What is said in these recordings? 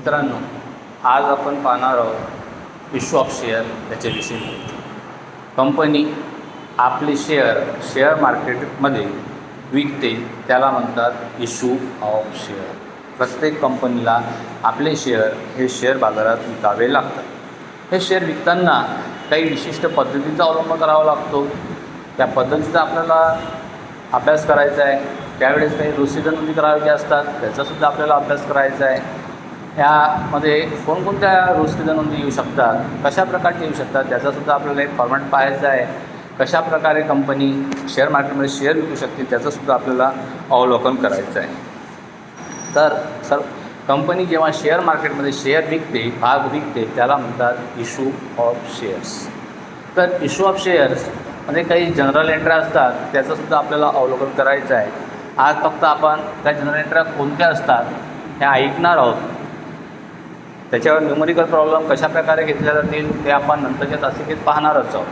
मित्रांनो, आज आपण पाहणार आहोत इश्यू ऑफ शेअर याच्याविषयी माहिती. कंपनी आपले शेअर मार्केटमध्ये विकते त्याला म्हणतात इश्यू ऑफ शेअर. प्रत्येक कंपनीला आपले शेअर बाजारात विकावे लागतात. हे शेअर विकताना काही विशिष्ट पद्धतीचा अवलंब करावा लागतो. त्या पद्धतीचा आपल्याला अभ्यास करायचा आहे. त्यावेळेस काही रोसिजन नोंदी करायच्या असतात, त्याचासुद्धा आपल्याला अभ्यास करायचा आहे. यामध्ये कोणकोणत्या रोसिजन नोंदी येऊ शकतात, कशा प्रकारचे येऊ शकतात, त्याचासुद्धा आपल्याला एक फॉर्मॅट पाहायचा आहे. कशा प्रकारे कंपनी शेअर मार्केटमध्ये शेअर विकू शकते त्याचंसुद्धा आपल्याला अवलोकन करायचं आहे. तर कंपनी जेव्हा शेअर मार्केटमध्ये भाग विकते त्याला म्हणतात इश्यू ऑफ शेअर्स. तर इश्यू ऑफ शेअर्समध्ये काही जनरल एंट्र्या असतात, त्याचंसुद्धा आपल्याला अवलोकन करायचं आहे. आज फक्त आपण त्या जनरल एंट्र्या कोणत्या असतात ह्या ऐकणार आहोत. त्याच्यावर न्यूमरिकल प्रॉब्लेम कशा प्रकारे घेतल्या जातील ते आपण नंतरच्या तासिकेत पाहणारच आहोत.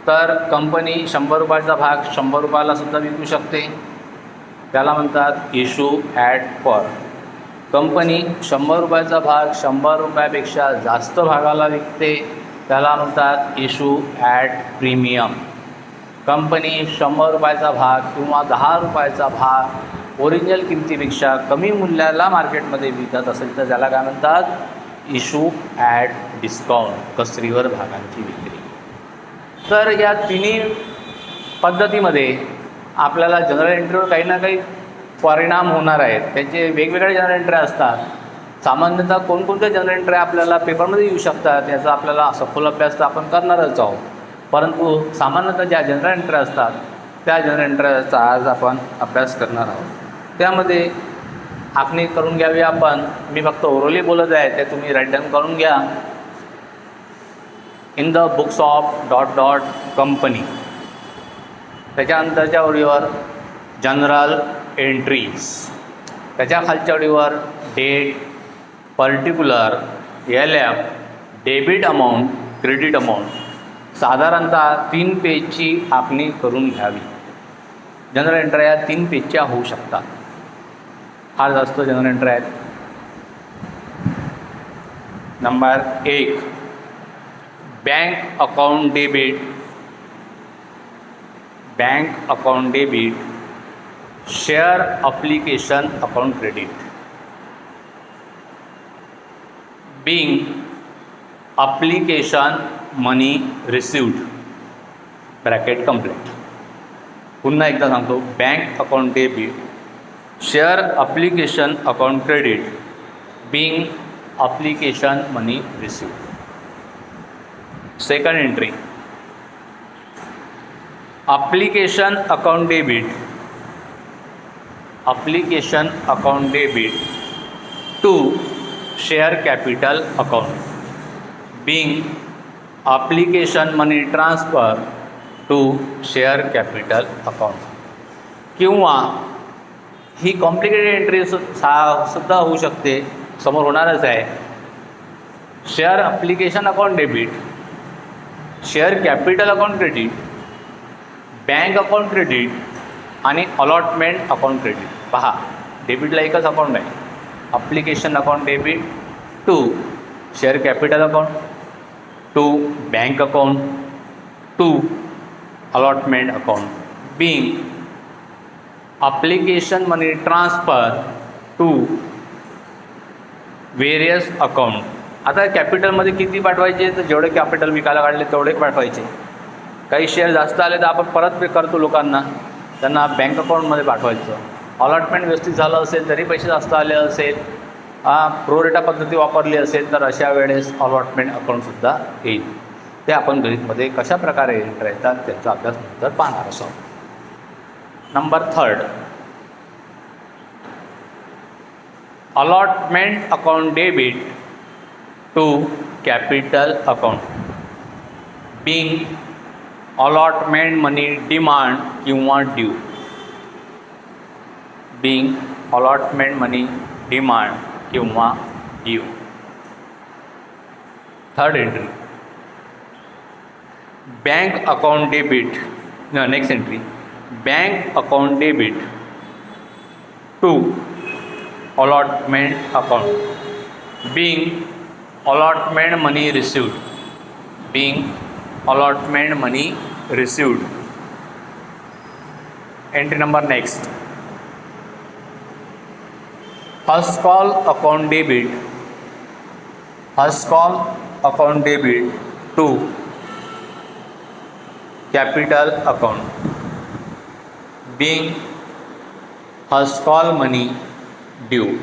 तर कंपनी 100 रुपयाचा भाग 100 रुपयालासुद्धा विकू शकते, त्याला म्हणतात इश्यू ॲट पर. कंपनी 100 रुपयाचा भाग 100 रुपयापेक्षा जास्त भागाला विकते त्याला म्हणतात इश्यू ॲट प्रीमियम. कंपनी 100 रुपयाचा भाग किंवा 10 रुपयाचा भाग ओरिजिनल किमतीपेक्षा कमी मूल्याला मार्केटमध्ये विकत असेल तर त्याला काय म्हणतात इश्यू ॲट डिस्काउंट, कसरीवर भागांची विक्री. तर या तिन्ही पद्धतीमध्ये आपल्याला जनरल एंट्रीवर काही ना काही परिणाम होणार आहेत. त्याचे वेगवेगळे जनरल एंट्र्या असतात. सामान्यतः कोणकोणत्या जनरल एंट्र्या आपल्याला पेपरमध्ये येऊ शकतात याचा आपल्याला सखोल अभ्यास तर आपण करणारच आहोत. परंतु सामान्यतः ज्या जनरल एंट्र्या असतात त्या जनरल एंट्र्याचा आज आपण अभ्यास करणार आहोत. त्यामध्ये आखणी करून घ्यावी आपण. मी फक्त ओरली बोलत आहे, ते तुम्ही राईट डाऊन करून घ्या. In the books of ... company, त्याच्यानंतरच्या ओळीवर जनरल एंट्रीज, त्याच्या खालच्या ओळीवर date, particular, LF, debit amount, credit amount. साधारणतः 3 पेजची आखणी करून घ्यावी. जनरल एंट्र्या 3 पेजच्या होऊ शकतात. फार जास्त जनरल एंट्र्या आहेत. Number 1 bank account debit, share application account credit. Being application money received bracket complete. पुन्हा एकदा सांगतो, bank account debit, share application account credit, being application money received. Second entry application account debit to share capital account, being application money transfer to share capital account. किंवा ही complicated entry सुद्धा होऊ शकते, समोर होणारच आहे. Share application account debit, share capital account credit, bank account credit आणि allotment account credit. पहा, डेबिटला एकच अकाउंट आहे. Application account debit to share capital account, to bank account, to allotment account, being application money transfer to various account. आता कॅपिटलमध्ये किती पाठवायचे, तर जेवढे कॅपिटल विकायला काढले तेवढे पाठवायचे. काही शेअर जास्त आले तर आपण परत पे करतो लोकांना, त्यांना बँक अकाउंटमध्ये पाठवायचं. अलॉटमेंट व्यवस्थित झालं असेल तरी पैसे जास्त आले असेल, प्रो रेटा पद्धती वापरली असेल तर अशा वेळेस अलॉटमेंट अकाउंटसुद्धा येईल. ते आपण गणितमध्ये कशा प्रकारे एंटर येतात त्याचा अभ्यास नंतर पाहणार आहोत. Number 3 allotment account debit to capital account, being allotment money demand किंवा due, being allotment money demand किंवा due. Third entry bank account debit. Next entry bank account debit to allotment account, being allotment money received, being allotment money received. Entry number next. First call account debit, first call account debit to capital account, being first call money due,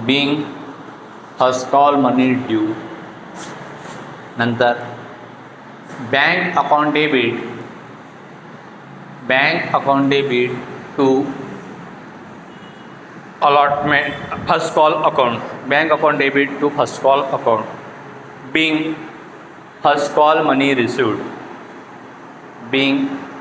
being first call money due. नंतर bank account debit, bank account debit to allotment first call account, bank account debit to first call account, being first call money received, being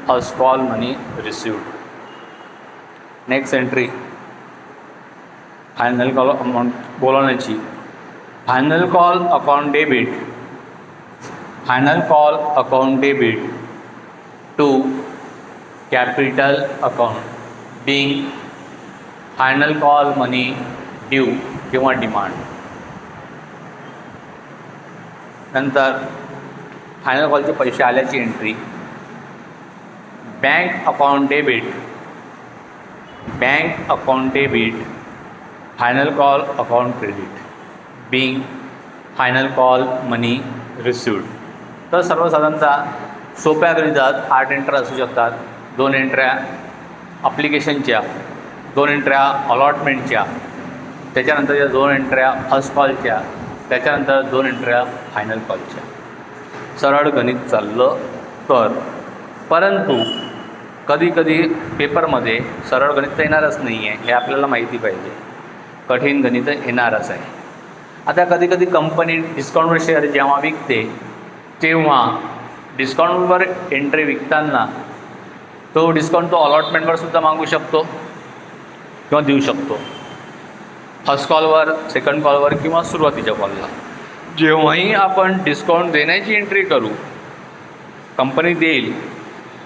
first call money received. Next entry, final call amount बोलवण्याची. Final call account debit, final call account debit to capital account, being final call money due किंवा demand. नंतर final कॉलचे पैसे आल्याची entry. Bank account debit, bank account debit final call account credit, being final call money received. तर सर्वसाधारणतः सोप्या गणितात 8 एंट्र्या असू शकतात. 2 एंट्र्या अप्लिकेशनच्या, 2 एंट्र्या अलॉटमेंटच्या, त्याच्यानंतरच्या 2 एंट्र्या फर्स्ट कॉलच्या, त्याच्यानंतर 2 एंट्र्या फायनल कॉलच्या. सरळ गणित चाललं तर. परंतु कधीकधी पेपरमध्ये सरळ गणित येणारच नाही आहे, हे आपल्याला माहिती पाहिजे. कठीण गणित येणारच आहे. आता कधीकधी कंपनी डिस्काउंटवर शेअर जेव्हा विकते तेव्हा डिस्काउंटवर एंट्री विकताना तो डिस्काउंट तो अलॉटमेंटवर सुद्धा मागू शकतो किंवा देऊ शकतो. फर्स्ट कॉलवर, सेकंड कॉलवर किंवा सुरुवातीच्या कॉलला. जेव्हाही आपण डिस्काउंट देण्याची एंट्री करू, कंपनी देईल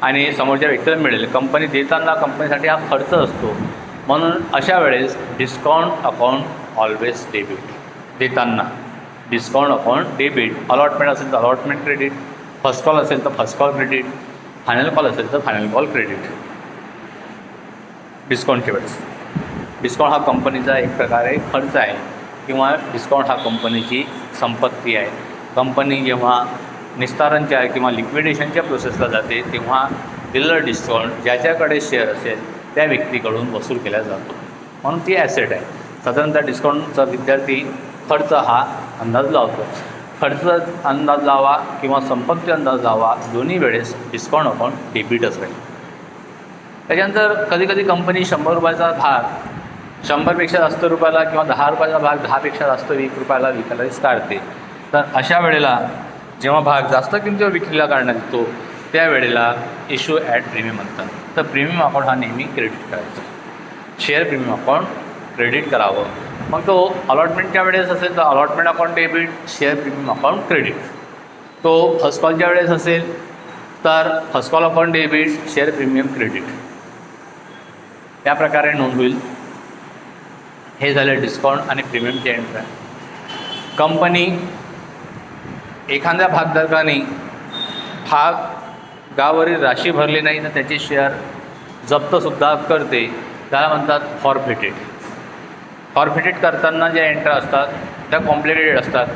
आणि समोरच्या व्यक्तीला मिळेल. कंपनी देताना कंपनीसाठी हा खर्च असतो, म्हणून अशा वेळेस डिस्काउंट अकाउंट ऑलवेज डेबिट. देताना डिस्काउंट अकाउंट डेबिट. अलॉटमेंट असेल तर अलॉटमेंट क्रेडिट, फर्स्ट कॉल असेल तर first call credit, final call असेल तर फायनल कॉल क्रेडिट. डिस्काउंटच्या वेळेस डिस्काउंट हा कंपनीचा एक प्रकारे खर्च आहे किंवा डिस्काउंट हा कंपनीची संपत्ती आहे. कंपनी जेव्हा निस्तारणच्या किंवा लिक्विडेशनच्या प्रोसेसला जाते तेव्हा दिलेलं डिस्काउंट ज्याच्याकडे शेअर असेल त्या व्यक्तीकडून वसूल केला जातो, म्हणून ती ॲसेट आहे. साधारणतः डिस्काउंटचा विद्यार्थी खर्च हा अंदाज लावतो. खर्च अंदाज लावा किंवा संपत्ती अंदाज लावा, दोन्ही वेळेस डिस्काउंट अकाउंट डेबिटच राहील. त्याच्यानंतर कधीकधी कंपनी 100 रुपयाचा भाग 100पेक्षा जास्त रुपयाला किंवा 10 रुपयाचा भाग 10पेक्षा जास्त 1 रुपयाला विकायला काढते. तर अशा वेळेला जेव्हा भाग जास्त किमतीवर विक्रीला काढण्यात येतो त्यावेळेला इश्यू ॲट प्रीमियम म्हणतात. तर प्रीमियम अकाउंट हा नेहमी क्रेडिट करायचा. शेअर प्रीमियम अकाउंट क्रेडिट करावं. मग तो अलॉटमेंटच्या वेळेस असेल तर allotment account debit, share premium account credit. तो फर्स्ट कॉलच्या वेळेस असेल तर first call account debit, share premium credit. या प्रकारे नोंद होईल. हे झालं डिस्काउंट आणि प्रीमियमची एंट्री. कंपनी एखाद्या भागधारकाने भागावरील राशी भरली नाही तर त्याचे शेअर जप्तसुद्धा करते, त्याला म्हणतात फॉरफिटेड. फॉरफिटेड करताना ज्या एंट्र्या असतात त्या कॉम्प्लिकेटेड असतात,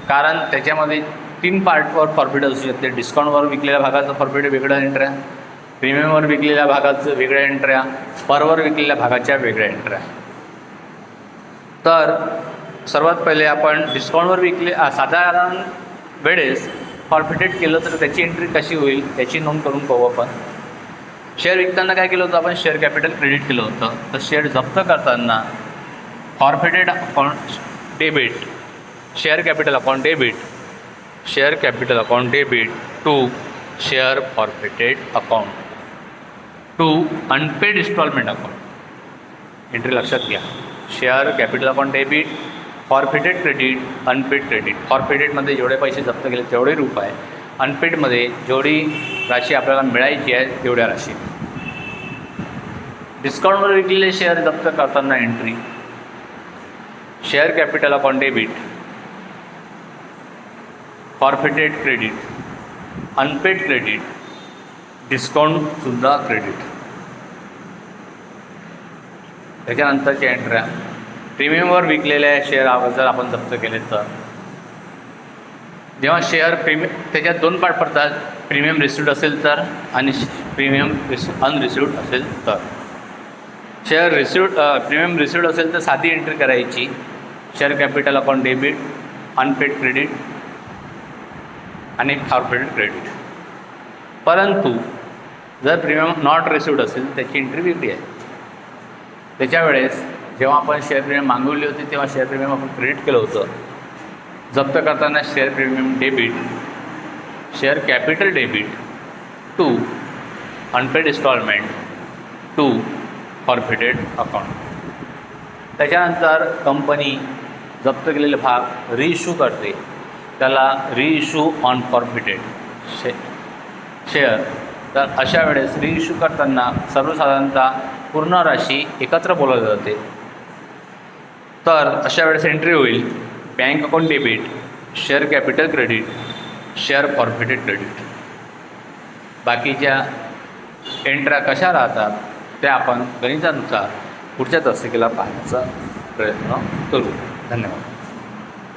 कारण त्याच्यामध्ये 3 पार्टवर फॉरफिट असू शकते. डिस्काउंटवर विकलेल्या भागाचं फॉरफिट वेगळ्या एंट्र्या, प्रीमियमवर विकलेल्या भागाचं वेगळ्या एंट्र्या, परवर विकलेल्या भागाच्या वेगळ्या एंट्र्या. तर सर्वात पहिले आपण डिस्काउंटवर साधारण वेळेस फॉरफिटेड केलं तर त्याची एंट्री कशी होईल याची नोंद करून पाहू आपण. शेअर विकताना काय केलं होतं आपण, शेअर कॅपिटल क्रेडिट केलं होतं. तर शेअर जप्त करताना forfeited account debit, share capital account debit, share capital account debit to share forfeited account to unpaid instalment account. Entry लक्षात घ्या. Share capital account debit, forfeited credit, unpaid credit. फॉरफिटेडमध्ये जेवढे पैसे जप्त केले तेवढे रुपये, अनपेडमध्ये जेवढी राशी आपल्याला मिळायची आहे तेवढ्या राशी. डिस्काउंटवर विकलेले शेअर जप्त करताना entry. Share capital upon debit, forfeited credit, unpaid credit, डिस्काउंटसुद्धा क्रेडिट. त्याच्यानंतरच्या एंट्र्या, प्रीमियमवर विकलेल्या शेअर जर आपण जप्त केले तर जेव्हा शेअर त्याच्यात दोन पार्ट पडतात, प्रीमियम रिसिव्ड असेल तर आणि प्रीमियम अनरिसिव्ड असेल तर. शेअर प्रीमियम रिसिव्ड असेल तर साधी एंट्री करायची, share capital upon debit, unpaid credit आणि फॉरफिटेड क्रेडिट. परंतु जर प्रीमियम नॉट रिसिव्ड असेल त्याची एंट्री वेगळी आहे. त्याच्या वेळेस जेव्हा आपण शेअर प्रीमियम मागवली होती तेव्हा शेअर प्रीमियम आपण क्रेडिट केलं होतं. जप्त करताना share premium debit, share capital debit to unpaid instalment to forfeited account. त्याच्यानंतर कंपनी जप्त केलेले भाग रिइश्यू करते, त्याला रिइश्यू ऑन फॉरफिटेड शेअर. तर अशा वेळेस रिइश्यू करताना सर्वसाधारणतः पूर्ण राशी एकत्र बोलवली जाते. तर अशा वेळेस एंट्री होईल bank account debit, share capital credit, share forfeited credit. बाकीच्या एंट्र्या कशा राहतात त्या आपण गणितानुसार पुढच्या तासिकेला पाहण्याचा प्रयत्न करू. धन्यवाद.